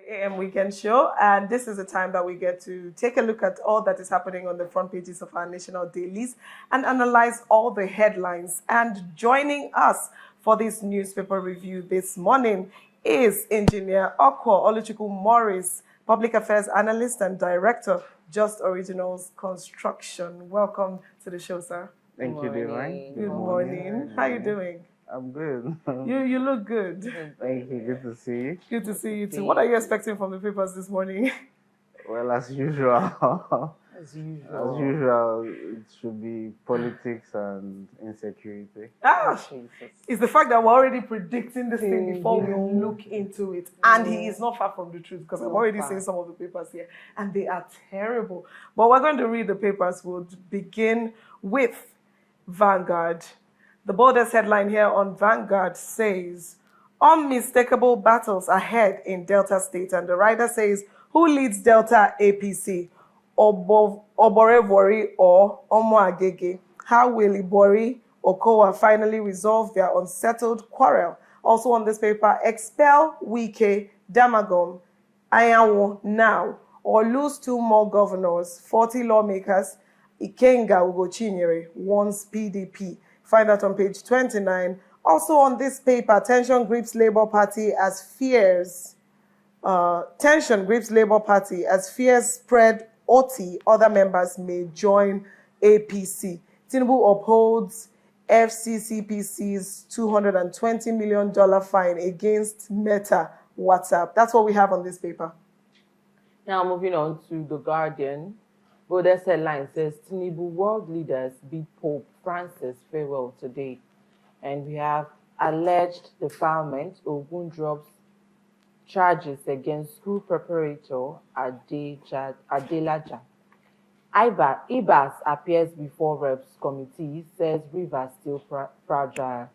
AM Weekend Show, and this is the time that we get to take a look at all that is happening on the front pages of our national dailies and analyze all the headlines. And joining us for this newspaper review this morning is Engineer Okwo Oluchukwu Morris, Public Affairs Analyst and Director, Just Originals Construction. Welcome to the show, sir. Thank you, Divine. Good morning. How are you doing? I'm good. You look good. Thank you. Good to see you. Good to see you too. What are you expecting from the papers this morning? Well, as usual. As usual. As usual, it should be politics and insecurity. It's the fact that we're already predicting this thing before we look into it. And he is not far from the truth, because I've already seen some of the papers here, and they are terrible. But we're going to read the papers. We'll begin with Vanguard. The boldest headline here on Vanguard says, unmistakable battles ahead in Delta State. And the writer says, who leads Delta APC? Oborevori or Omoagege? How will Ibori Okowa finally resolve their unsettled quarrel? Also on this paper, expel Wike, Damagom, Ayanwo now, or lose 2 more governors, 40 lawmakers. Ikenga Ugochinyere warns PDP. Find that on page 29. Also on this paper, tension grips Labour Party as fears. Tension grips Labour Party as fears spread. OT, other members may join APC. Tinubu upholds FCCPC's $220 million fine against Meta WhatsApp. That's what we have on this paper. Now moving on to The Guardian. Boldest headline says, Tinubu world leaders bid Pope Francis farewell today. And we have alleged defilement. Ogun drops charges against school preparator Adelaja. Ibas appears before Reps Committee, says Rivers still fragile.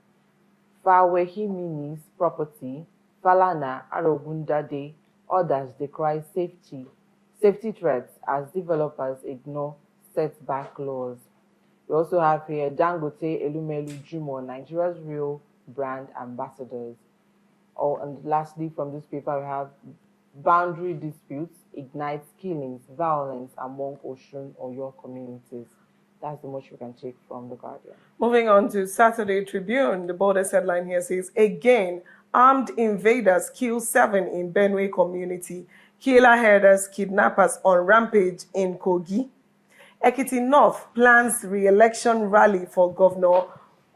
Fawehimini's property, Falana, Arogundade, others decry safety threats as developers ignore setback laws. We also have here Dangote Elumelu Jumo, Nigeria's real brand ambassadors. And lastly, from this paper, we have boundary disputes ignites killings, violence among Osun or your communities. That's the much we can take from The Guardian. Moving on to Saturday Tribune, the boldest headline here says, again, armed invaders kill 7 in Benue community. Killer herders, kidnappers on rampage in Kogi. Ekiti North plans re-election rally for Governor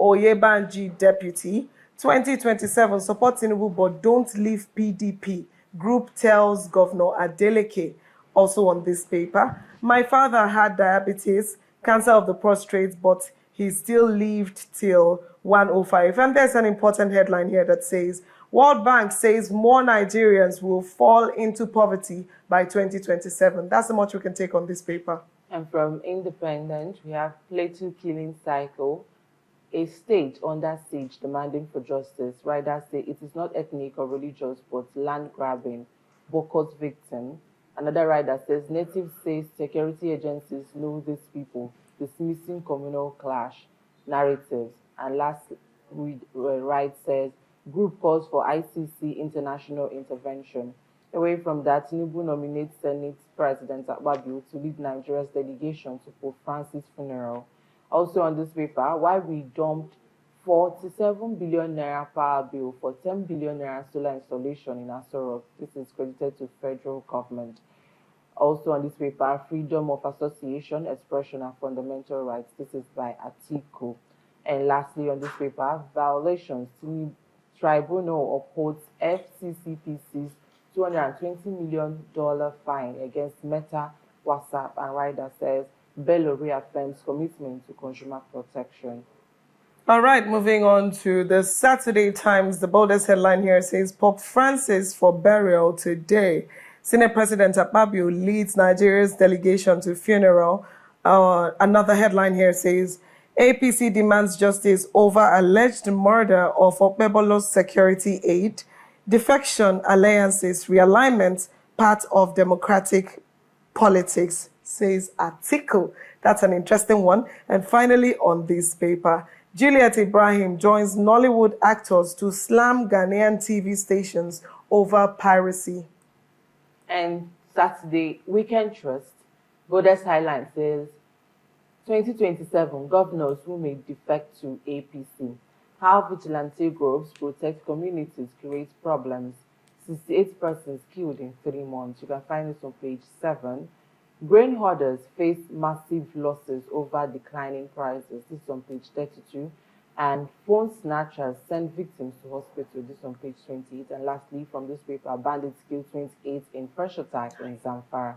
Oyebanji deputy. 2027 support Tinubu but don't leave PDP. Group tells Governor Adeleke. Also on this paper, my father had diabetes, cancer of the prostate, but he still lived till 105. And there's an important headline here that says, World Bank says more Nigerians will fall into poverty by 2027. That's the much we can take on this paper. And from Independent, we have Plateau killing cycle. A state under siege demanding for justice. Riders say it is not ethnic or religious, but land grabbing. Boko's victim. Another rider says natives say security agencies know these people, dismissing communal clash narratives. And last right says group calls for ICC international intervention. Away from that, Tinubu nominates Senate President Akpabio to lead Nigeria's delegation to Pope Francis' funeral. Also on this paper, why we dumped 47 billion naira power bill for 10 billion naira solar installation in Asorok. This is credited to federal government. Also on this paper, freedom of association, expression, and fundamental rights. This is by Atiku. And lastly on this paper, violations. Tribunal upholds FCCPC's $220 million fine against Meta WhatsApp, and Ryder says Bello reaffirms commitment to consumer protection. All right, moving on to the Saturday Times. The boldest headline here says, Pope Francis for burial today. Senate President Akpabio leads Nigeria's delegation to funeral. Another headline here says, APC demands justice over alleged murder of Okpebolo's security aide. Defection alliances realignment part of democratic politics, says article. That's an interesting one. And finally, on this paper, Juliet Ibrahim joins Nollywood actors to slam Ghanaian TV stations over piracy. And Saturday, Weekend Trust, Borders Highline says 2027 governors who may defect to APC. How vigilante groups protect communities create problems. 68 persons killed in 3 months. You can find this on page 7. Grain hoarders face massive losses over declining prices. This is on page 32. And phone snatchers send victims to hospital. This is on page 28. And lastly, from this paper, bandits kill 28 in fresh attack in Zamfara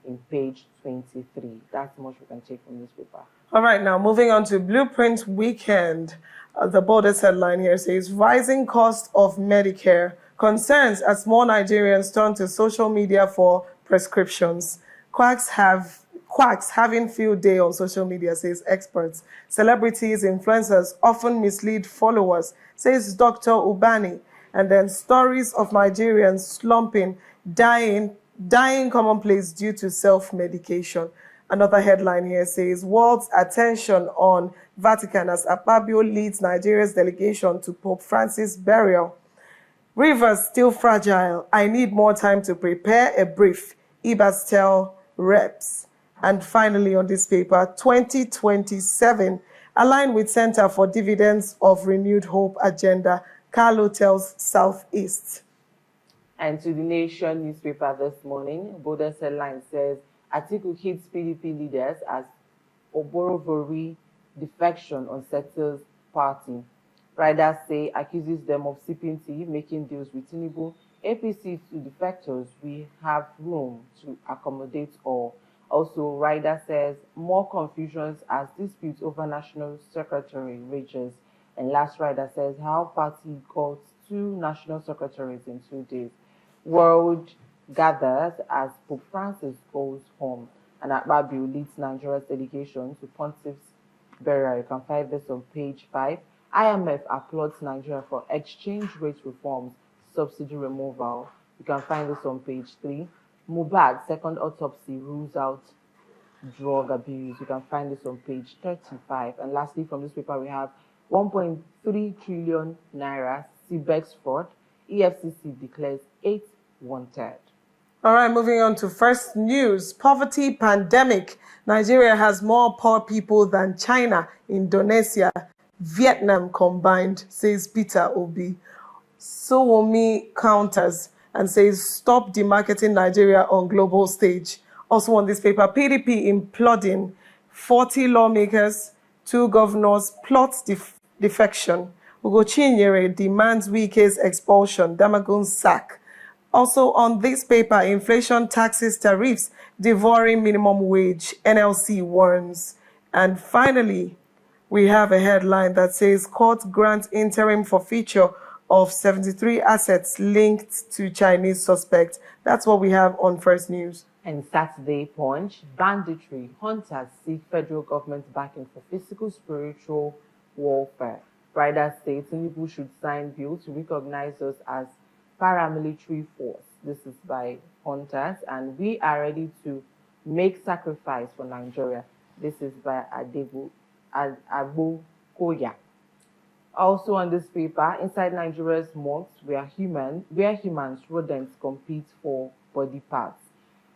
in page 23. That's much we can take from this paper. All right, now moving on to Blueprint Weekend. The Borders headline here says, rising cost of Medicare concerns as more Nigerians turn to social media for prescriptions. Quacks having field day on social media, says experts. Celebrities, influencers often mislead followers, says Dr. Ubani. And then stories of Nigerians slumping, dying commonplace due to self-medication. Another headline here says, world's attention on Vatican as Akpabio leads Nigeria's delegation to Pope Francis' burial. Rivers still fragile. I need more time to prepare a brief. Ibas tell reps. And finally on this paper, 2027, aligned with Center for Dividends of Renewed Hope agenda, Carlo tells Southeast. And to the Nation newspaper this morning, Borders headline says, Atiku hits PDP leaders as Oborevori defection unsettles party. Riders say accuses them of sipping tea, making deals with Tinubu. APC to defectors, we have room to accommodate all. Also, Rider says more confusions as dispute over national secretary rages. And last Rider says how party got 2 national secretaries in 2 days. World gathers as Pope Francis goes home. And Akpabio leads Nigeria's delegation to Pontiff's burial. You can find this on page 5. IMF applauds Nigeria for exchange rate reforms, subsidy removal. You can find this on page 3. Mohbad, second autopsy rules out drug abuse. You can find this on page 35. And lastly, from this paper, we have 1.3 trillion naira CBEX fraud. EFCC declares 8 wanted. All right, moving on to first news. Poverty pandemic. Nigeria has more poor people than China, Indonesia, Vietnam combined, says Peter Obi. Sowomi counters and says stop demarketing Nigeria on global stage. Also on this paper, PDP imploding, 40 lawmakers, 2 governors plot defection. Ugo Chinyere demands Wike's expulsion, Damagun's sack. Also on this paper, inflation, taxes, tariffs, devouring minimum wage, NLC warns. And finally, we have a headline that says court grants interim forfeiture of 73 assets linked to Chinese suspects. That's what we have on First News. And Saturday Punch, banditry, hunters seek federal government backing for physical, spiritual warfare. Riders say Tinubu should sign bill to recognize us as paramilitary force. This is by hunters, and we are ready to make sacrifice for Nigeria. This is by Agbo Koya. Also on this paper, inside Nigeria's mosques, where humans, rodents compete for body parts.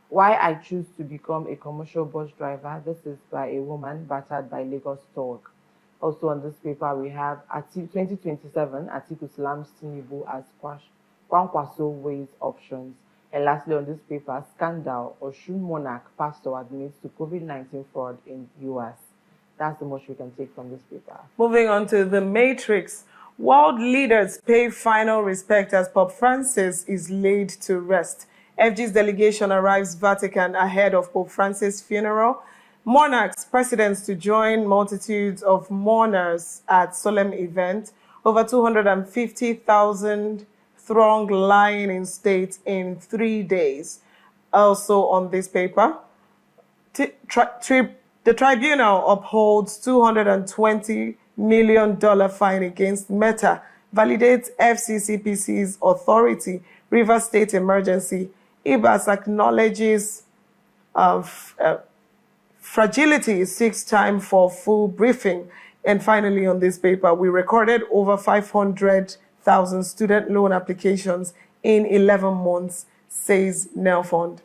Why I choose to become a commercial bus driver. This is by a woman battered by Lagos Dog. Also on this paper, we have 2027, Atiku slams Tinubu as Kwankwaso weighs options. And lastly on this paper, scandal, Osun monarch pastor admits to COVID-19 fraud in US. That's the most we can take from this paper. Moving on to the Matrix. World leaders pay final respect as Pope Francis is laid to rest. FG's delegation arrives Vatican ahead of Pope Francis' funeral. Monarchs, presidents to join multitudes of mourners at solemn event. Over 250,000 throng lying in state in 3 days. Also on this paper, the tribunal upholds $220 million fine against Meta, validates FCCPC's authority, Rivers State emergency. IBAS acknowledges fragility, seeks time for full briefing. And finally on this paper, we recorded over 500,000 student loan applications in 11 months. says Nelfond.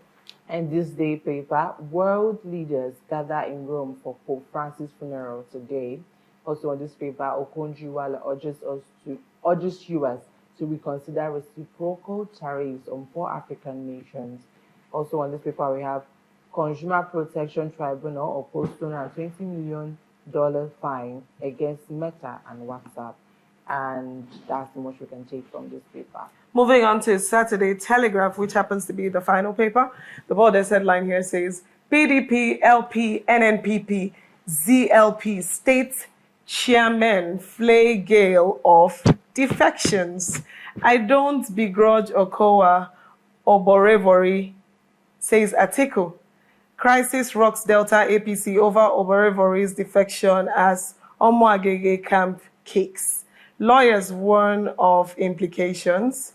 And this day paper, world leaders gather in Rome for Pope Francis' funeral today. Also on this paper, Okonjo-Iweala urges US to reconsider reciprocal tariffs on poor African nations. Also on this paper, we have Consumer Protection Tribunal opposed $220 million fine against Meta and WhatsApp. And that's the most we can take from this paper. Moving on to Saturday Telegraph, which happens to be the final paper. The Borders headline here says, PDP, LP, NNPP, ZLP state chairmen flay gale of defections. I don't begrudge Okowa or Borevori, says Atiku. Crisis rocks Delta APC over Oborevori's defection as Omoagege camp cakes. Lawyers warn of implications.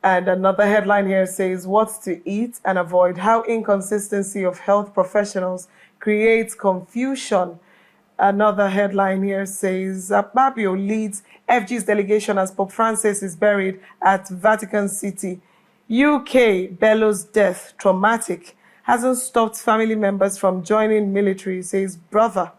And another headline here says, what to eat and avoid, how inconsistency of health professionals creates confusion. Another headline here says, Akpabio leads FG's delegation as Pope Francis is buried at Vatican City. UK bellows death, traumatic, hasn't stopped family members from joining military, says brother.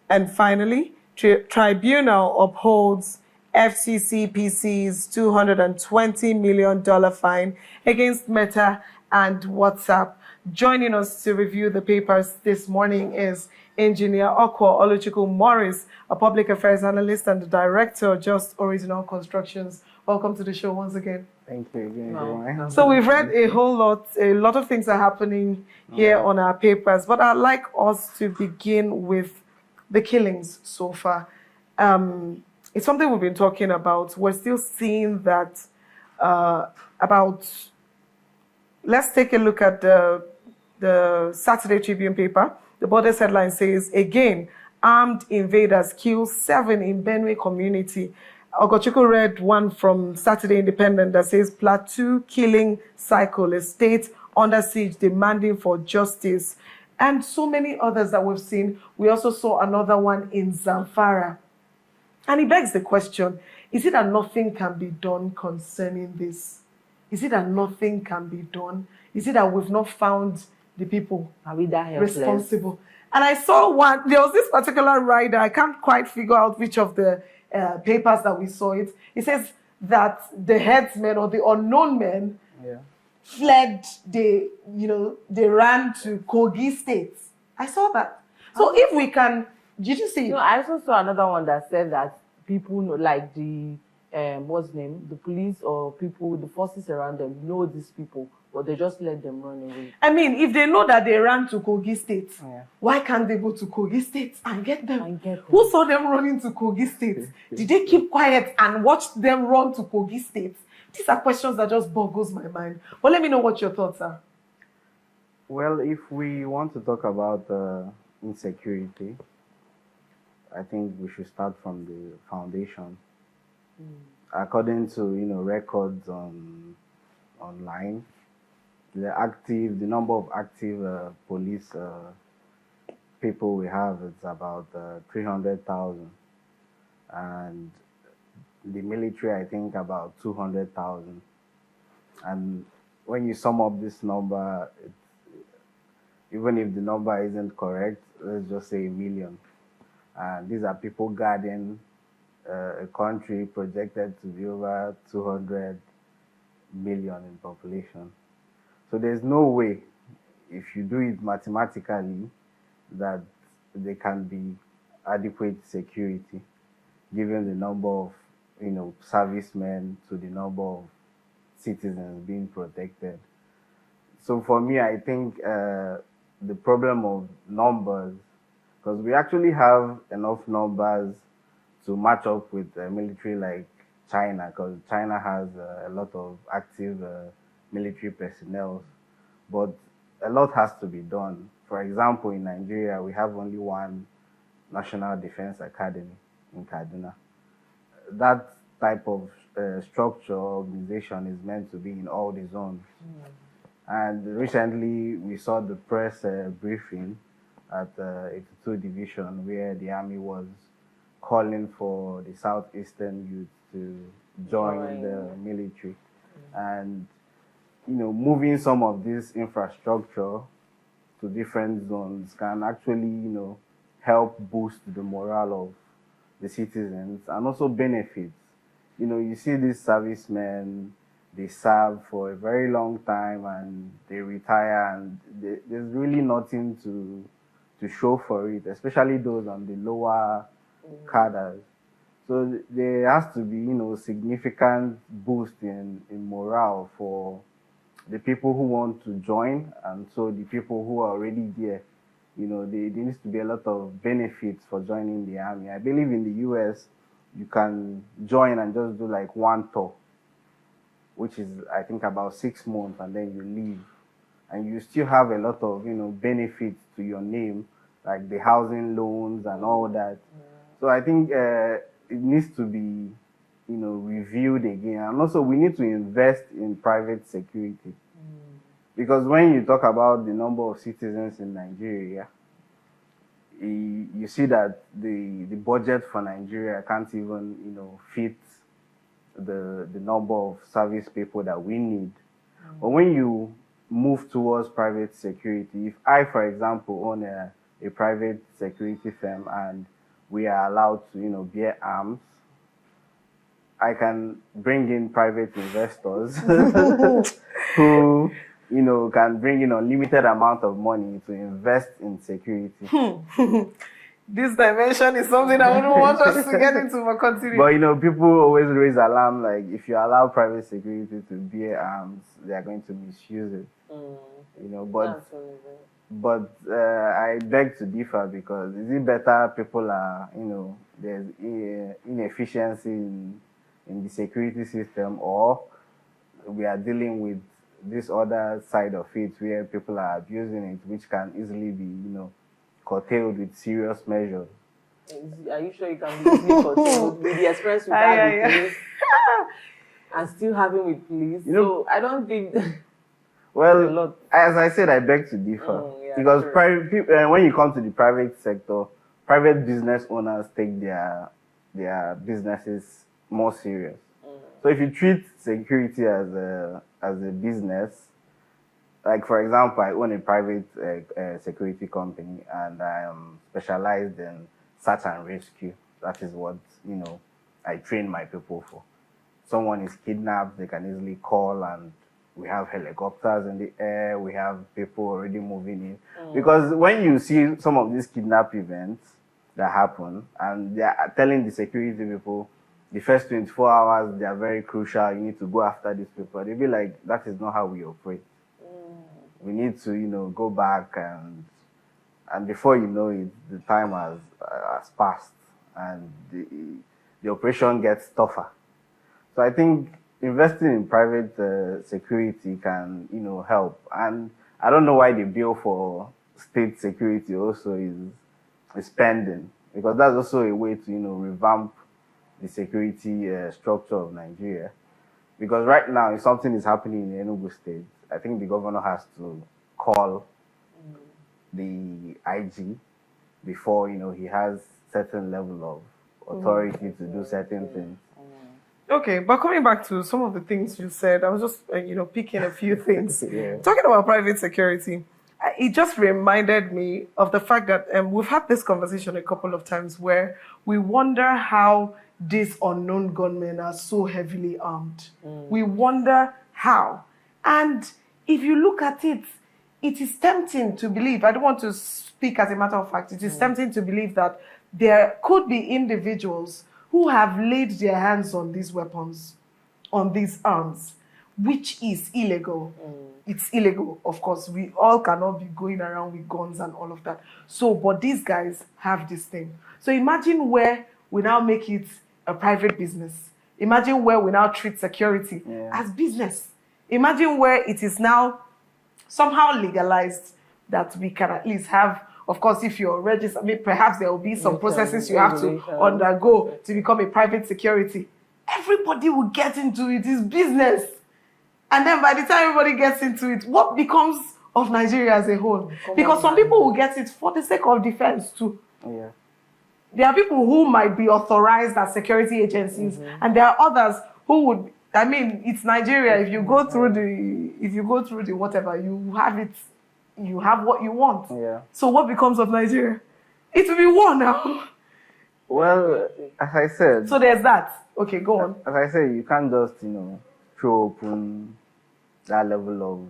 And finally, tribunal upholds FCCPC's $220 million fine against Meta and WhatsApp. Joining us to review the papers this morning is Engineer Okwo Oluchukwu Morris, a public affairs analyst and the director of Just Original Constructions. Welcome to the show once again. Thank you again. So we've read a lot of things are happening here on our papers, but I'd like us to begin with the killings so far. It's something we've been talking about. We're still seeing that let's take a look at the Saturday Tribune paper. The Borders headline says, again, armed invaders kill 7 in Benue community. Ogochukwu read one from Saturday Independent that says, Plateau killing cycle, a state under siege demanding for justice. And so many others that we've seen. We also saw another one in Zamfara. And it begs the question, is it that nothing can be done concerning this? Is it that nothing can be done? Is it that we've not found the people Are we that helpless? responsible? And I saw one, there was this particular rider, I can't quite figure out which of the papers that we saw it. It says that the headsmen or the unknown men fled, they ran to Kogi State. I saw that. So if we can, did you see it? No, I also saw another one that said that people know, like the what's the name, the police or people, the forces around them know these people, but they just let them run away. I mean, if they know that they ran to Kogi State, why can't they go to Kogi State and get them? Who saw them running to Kogi State? Did they keep quiet and watch them run to Kogi State? These are questions that just boggles my mind. But let me know what your thoughts are. Well, if we want to talk about insecurity, I think we should start from the foundation. According to records online, the number of active police people we have is about 300,000, and the military I think about 200,000. And when you sum up this number, even if the number isn't correct, let's just say 1 million. And these are people guarding a country projected to be over 200 million in population. So there's no way, if you do it mathematically, that there can be adequate security, given the number of servicemen to the number of citizens being protected. So for me, I think the problem of numbers, because we actually have enough numbers to match up with a military like China, because China has a lot of active military personnel, but a lot has to be done. For example, in Nigeria, we have only one National Defense Academy in Kaduna. That type of structure organization is meant to be in all the zones. And recently, we saw the press briefing at 82 Division, where the Army was calling for the Southeastern youth to join the military. And moving some of this infrastructure to different zones can actually, help boost the morale of the citizens and also benefits. You see these servicemen, they serve for a very long time and they retire, and there's really nothing to show for it, especially those on the lower cadres. So there has to be, significant boost in morale for the people who want to join, and so the people who are already there. There needs to be a lot of benefits for joining the army. I believe in the US, you can join and just do like one tour, which is, I think, about 6 months, and then you leave. And you still have a lot of, benefits to your name, like the housing loans and all that. So I think it needs to be, reviewed again. And also we need to invest in private security. Because when you talk about the number of citizens in Nigeria, you see that the budget for Nigeria can't even, fit the number of service people that we need. But when you move towards private security, if I, for example, own a private security firm and we are allowed to, bear arms, I can bring in private investors who, can bring in unlimited amount of money to invest in security. This dimension is something I wouldn't want us to get into, but continue. But, people always raise alarm, like, if you allow private security to bear arms, they are going to misuse it. But I beg to differ, because is it better people are, there's inefficiency in the security system, or we are dealing with this other side of it where people are abusing it, which can easily be, curtailed with serious measures. Are you sure you can be easily curtailed with the experience we've had with police and still having with police? So I don't think. Well, as I said, I beg to differ, because when you come to the private sector, private business owners take their businesses more serious. So if you treat security as a business, like, for example, I own a private security company, and I am specialized in search and rescue. That is what, I train my people for. Someone is kidnapped, they can easily call, and we have helicopters in the air, we have people already moving in. Because when you see some of these kidnap events that happen, and they are telling the security people, the first 24 hours, they are very crucial, you need to go after these people. They'll be like, that is not how we operate. We need to, go back, and before you know it, the time has passed, and the operation gets tougher. So I think investing in private security can, help. And I don't know why the bill for state security also is pending, because that's also a way to, revamp the security structure of Nigeria. Because right now, if something is happening in Enugu State, I think the governor has to call the IG before, he has certain level of authority to do certain things. Okay, but coming back to some of the things you said, I was just, picking a few things. Talking about private security, it just reminded me of the fact that we've had this conversation a couple of times where we wonder how these unknown gunmen are so heavily armed. We wonder how. And if you look at it, it is tempting to believe, I don't want to speak as a matter of fact, it is tempting to believe that there could be individuals who have laid their hands on these weapons, on these arms, which is illegal. It's illegal, of course. We all cannot be going around with guns and all of that. So, but these guys have this thing. So imagine where we now make it a private business. Imagine where we now treat security as business. Imagine where it is now somehow legalized that we can at least have, of course, if you're registered, perhaps there will be some processes you have to undergo to become a private security. Everybody will get into it. It's business. And then by the time everybody gets into it, what becomes of Nigeria as a whole? Because some people will get it for the sake of defense too. There are people who might be authorized as security agencies, and there are others who would I mean, it's Nigeria. If you go through the whatever, you have it. You have what you want. Yeah. So what becomes of Nigeria? It will be war now. Well, as I said. So there's that. Okay, go on. As I said, you can't just, throw open that level of,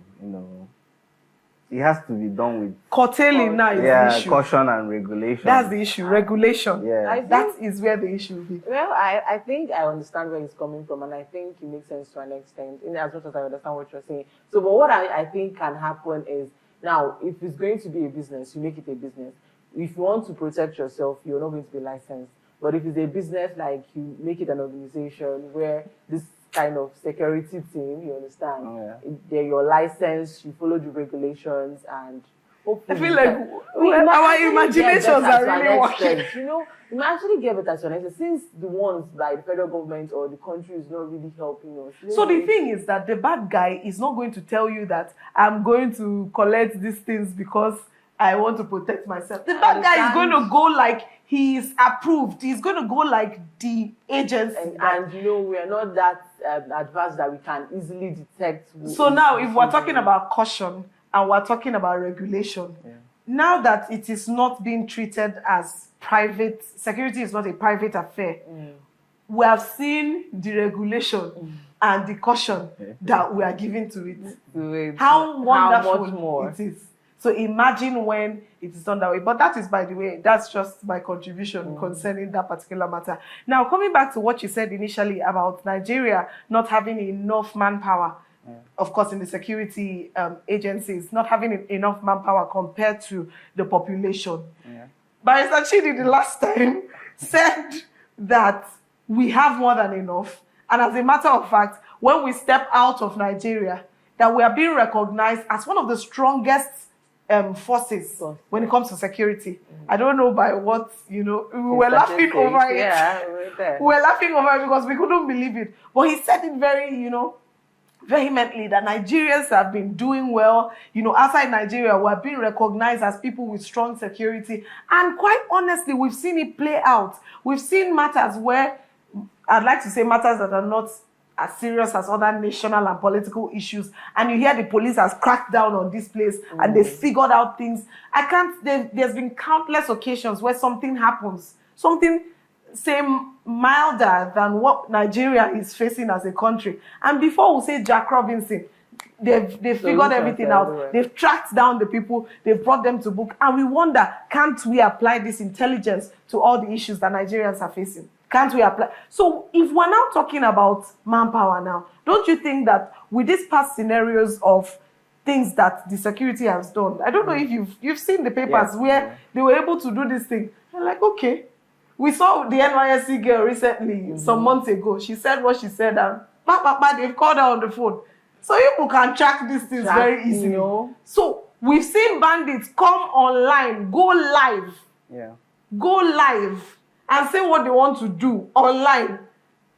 it has to be done with curtailing now is the issue. Caution and regulation. That's the issue. Regulation. Yeah. That is where the issue will be. Well, I think I understand where he's coming from, and I think it makes sense to an extent, in as much as I understand what you're saying. So, but what I think can happen is, now, if it's going to be a business, you make it a business. If you want to protect yourself, you're not going to be licensed. But if it's a business, like, you make it an organization where this kind of security team, you understand? They're your license, you follow the regulations, and hopefully... I feel like our imaginations are really working. You actually get better to an extent, since the ones by the federal government or the country is not really helping us. So the thing is that the bad guy is not going to tell you that I'm going to collect these things because I want to protect myself. The bad guy is going to go like he is approved. He's going to go like the agency. And we are not that advanced that we can easily detect. So now, if we're talking about caution and we're talking about regulation, now that it is not being treated as private, security is not a private affair, we have seen the regulation and the caution that we are giving to it. How wonderful much more it is. So imagine when it is done that way. But that is, by the way, that's just my contribution concerning that particular matter. Now, coming back to what you said initially about Nigeria not having enough manpower, of course, in the security agencies, not having enough manpower compared to the population. Barrister Chidi, the last time, said that we have more than enough. And as a matter of fact, when we step out of Nigeria, that we are being recognized as one of the strongest forces when it comes to security. I don't know by what, we were laughing over it. Yeah, we were laughing over it because we couldn't believe it. But he said it very, vehemently that Nigerians have been doing well. Outside Nigeria, we're being recognized as people with strong security. And quite honestly, we've seen it play out. We've seen matters where, I'd like to say matters that are not as serious as other national and political issues, and you hear the police has cracked down on this place and they figured out things. There's been countless occasions where something happens, something say milder than what Nigeria is facing as a country, and before we say Jack Robinson, they've figured everything out. They've tracked down the people, they've brought them to book, and we wonder, can't we apply this intelligence to all the issues that Nigerians are facing? Can't we apply? So if we're now talking about manpower now, don't you think that with these past scenarios of things that the security has done, I don't know if you've seen the papers where they were able to do this thing. I'm like, okay. We saw the NYSC girl recently, some months ago. She said what she said, and they've called her on the phone. So people can track these things very easily. So we've seen bandits come online, go live, and say what they want to do online,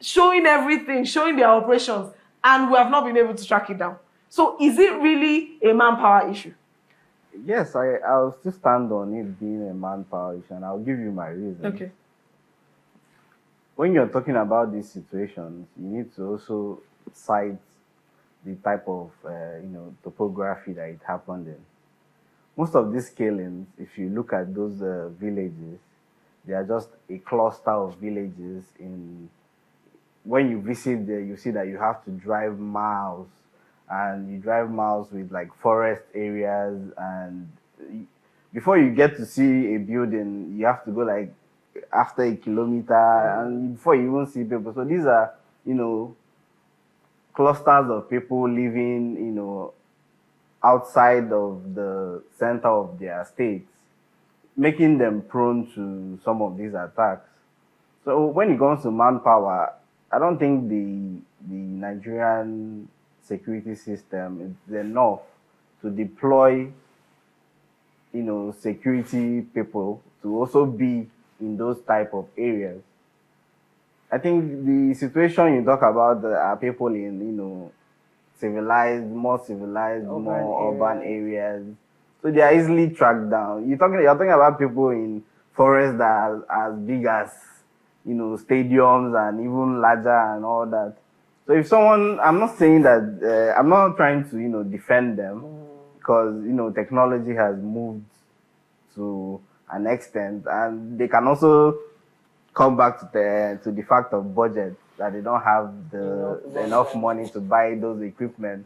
showing everything, showing their operations, and we have not been able to track it down. So is it really a manpower issue? Yes, I'll still stand on it being a manpower issue, and I'll give you my reason. Okay. When you're talking about these situations, you need to also cite the type of, topography that it happened in. Most of these killings, if you look at those villages, they are just a cluster of villages. When you visit there, you see that you have to drive miles, and you drive miles with like forest areas, and before you get to see a building, you have to go like after a kilometer, and before you even see people. So these are, clusters of people living, outside of the center of their states, making them prone to some of these attacks. So when it comes to manpower, I don't think the Nigerian security system is enough to deploy, security people to also be in those type of areas. I think the situation you talk about are people in, more civilized, more urban areas. So they are easily tracked down. You're talking about people in forests that are as big as, stadiums and even larger and all that. So if someone, I'm not saying that, I'm not trying to, defend them, because, technology has moved to an extent, and they can also come back to the fact of budget, that they don't have enough money to buy those equipment.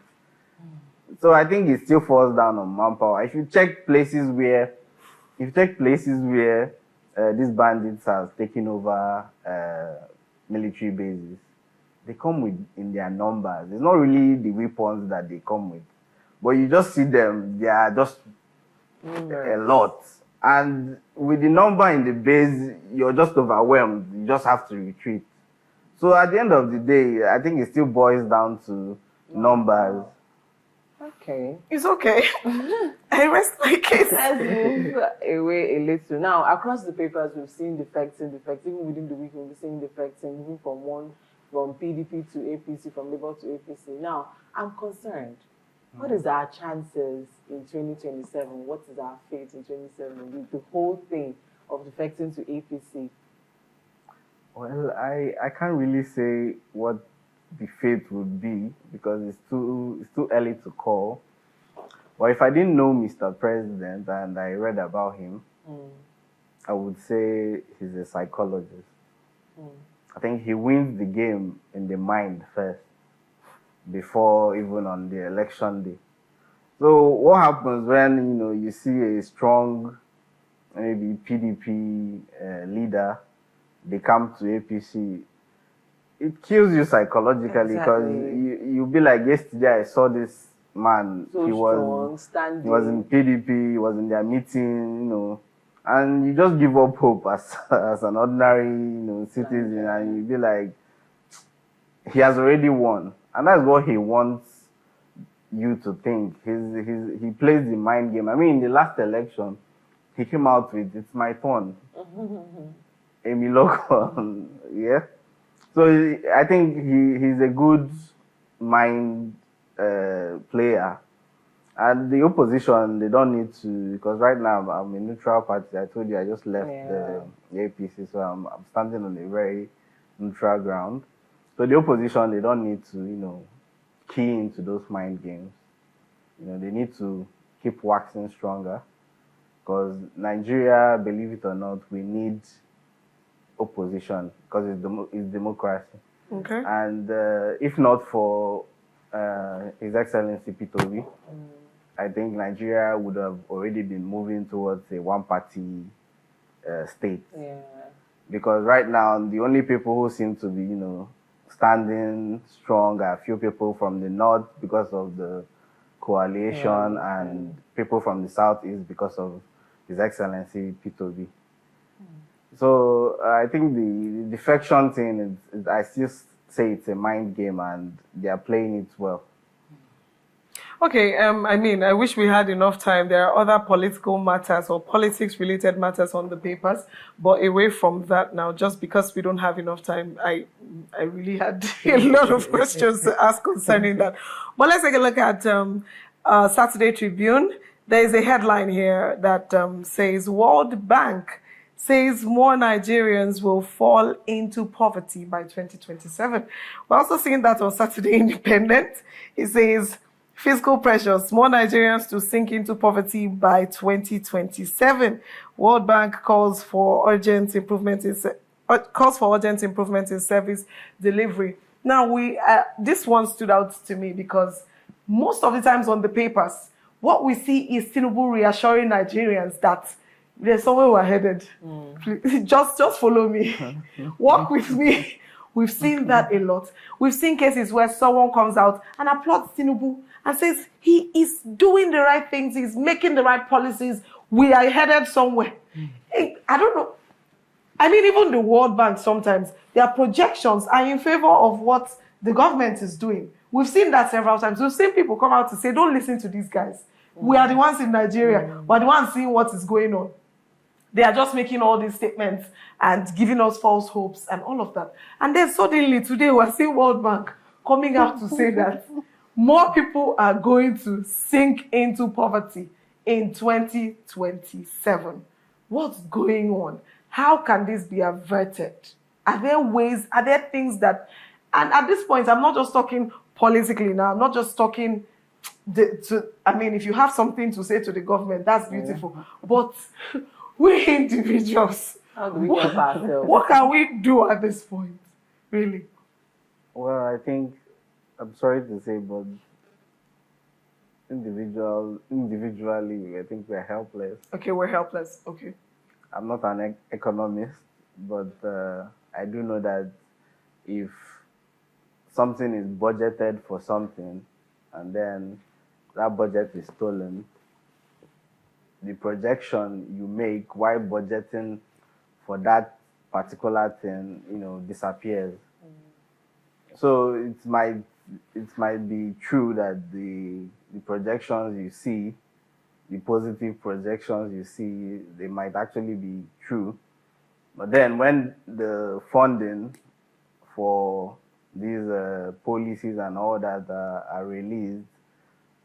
So I think it still falls down on manpower. If you check places where these bandits have taken over military bases, they come in their numbers. It's not really the weapons that they come with, but you just see them, they are just a lot. And with the number in the base, you're just overwhelmed. You just have to retreat. So at the end of the day, I think it still boils down to numbers. Okay. It's okay. I rest my case. Let's move away a little. Now, across the papers, we've seen defects. Even within the week, we've seen defects moving from PDP to APC, from Labour to APC. Now, I'm concerned. What is our chances in 2027? What is our fate in 2027 with the whole thing of defecting to APC? Well, I can't really say what the fate would be, because it's too early to call. But if I didn't know Mr. President and I read about him, I would say he's a psychologist. I think he wins the game in the mind first, before even on the election day. So what happens when you see a strong, maybe PDP leader, they come to APC? It kills you psychologically, because you'll be like, yesterday I saw this man, so he was in PDP, he was in their meeting, and you just give up hope as an ordinary citizen, and you be like, he has already won. And that's what he wants you to think. He plays the mind game. I mean, in the last election, he came out with, "It's my turn." Amy Logan, yeah. So I think he's a good mind player. And the opposition, they don't need to, because right now I'm a neutral party. I told you I just left the APC, so I'm standing on a very neutral ground. So the opposition, they don't need to, key into those mind games. They need to keep waxing stronger, because Nigeria, believe it or not, we need opposition, because it's democracy. Okay. And if not for His Excellency P2B, I think Nigeria would have already been moving towards a one-party state. Yeah. Because right now, the only people who seem to be, standing strong are a few people from the north because of the coalition, and people from the southeast because of His Excellency P2B. So I think the defection thing is, I still say it's a mind game, and they are playing it well. Okay, I mean, I wish we had enough time. There are other political matters or politics-related matters on the papers, but away from that now, just because we don't have enough time, I really had a lot of questions to ask concerning that. But let's take a look at Saturday Tribune. There is a headline here that says, World Bank says more Nigerians will fall into poverty by 2027. We're also seeing that on Saturday Independent. It says, fiscal pressures, more Nigerians to sink into poverty by 2027. World Bank calls for urgent improvement in service delivery. Now, this one stood out to me because most of the times on the papers, what we see is Tinubu reassuring Nigerians that there's somewhere we're headed. Just follow me. Walk with me. We've seen that a lot. We've seen cases where someone comes out and applauds Tinubu and says he is doing the right things, he's making the right policies, we are headed somewhere. I don't know. I mean, even the World Bank sometimes, their projections are in favor of what the government is doing. We've seen that several times. We've seen people come out to say, don't listen to these guys. We are the ones in Nigeria. We're the ones seeing what is going on. They are just making all these statements and giving us false hopes and all of that. And then suddenly today we're seeing World Bank coming out to say that more people are going to sink into poverty in 2027. What's going on? How can this be averted? Are there ways, are there things that And at this point, I'm not just talking politically now. I'm not just talking I mean, if you have something to say to the government, that's beautiful. But we individuals, how do we help ourselves? what can we do at this point, really? Well, I think, I'm sorry to say, but individually, I think we're helpless. Okay, we're helpless. Okay. I'm not an economist, but I do know that if something is budgeted for something and then that budget is stolen, the projection you make while budgeting for that particular thing, disappears. So it might be true that the projections you see, the positive projections you see, they might actually be true. But then when the funding for these policies and all that are released,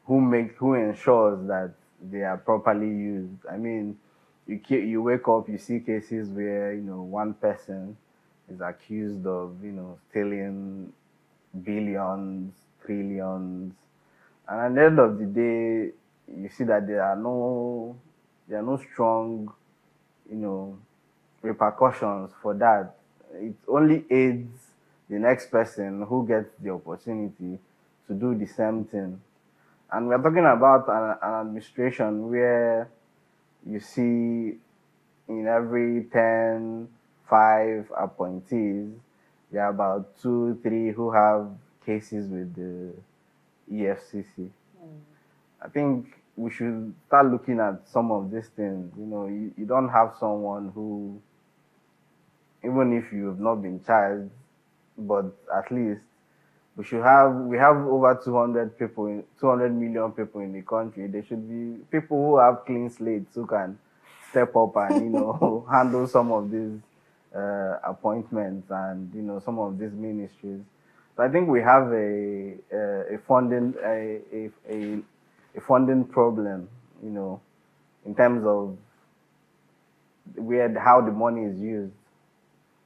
who ensures that they are properly used? I mean, you wake up, you see cases where one person is accused of stealing billions, trillions, and at the end of the day, you see that there are no strong repercussions for that. It only aids the next person who gets the opportunity to do the same thing. And we're talking about an administration where you see in every 10, 5 appointees, there are about 2, 3 who have cases with the EFCC. I think we should start looking at some of these things. You don't have someone who, even if you've not been charged, but at least we have over 200 million people in the country. There should be people who have clean slates who can step up and handle some of these appointments and some of these ministries. So I think we have a funding problem, in terms of how the money is used.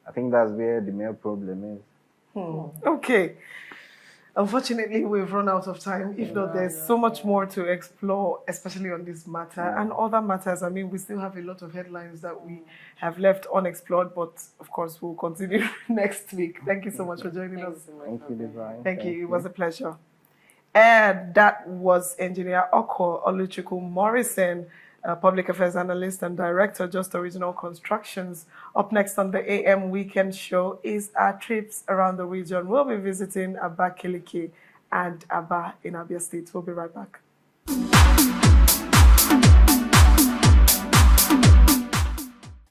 I think that's where the main problem is. Okay. Unfortunately, we've run out of time. If not, there's so much more to explore, especially on this matter and other matters. I mean, we still have a lot of headlines that we have left unexplored, but of course, we'll continue next week. Thank you so much for joining us. Thank you, Divine. Thank you. It was a pleasure. And that was Engineer Oko Oluchukwu Morrison, Public Affairs Analyst and Director, Just Original Constructions. Up next on the AM Weekend Show is our trips around the region. We'll be visiting Abakaliki and Aba in Abia State. We'll be right back.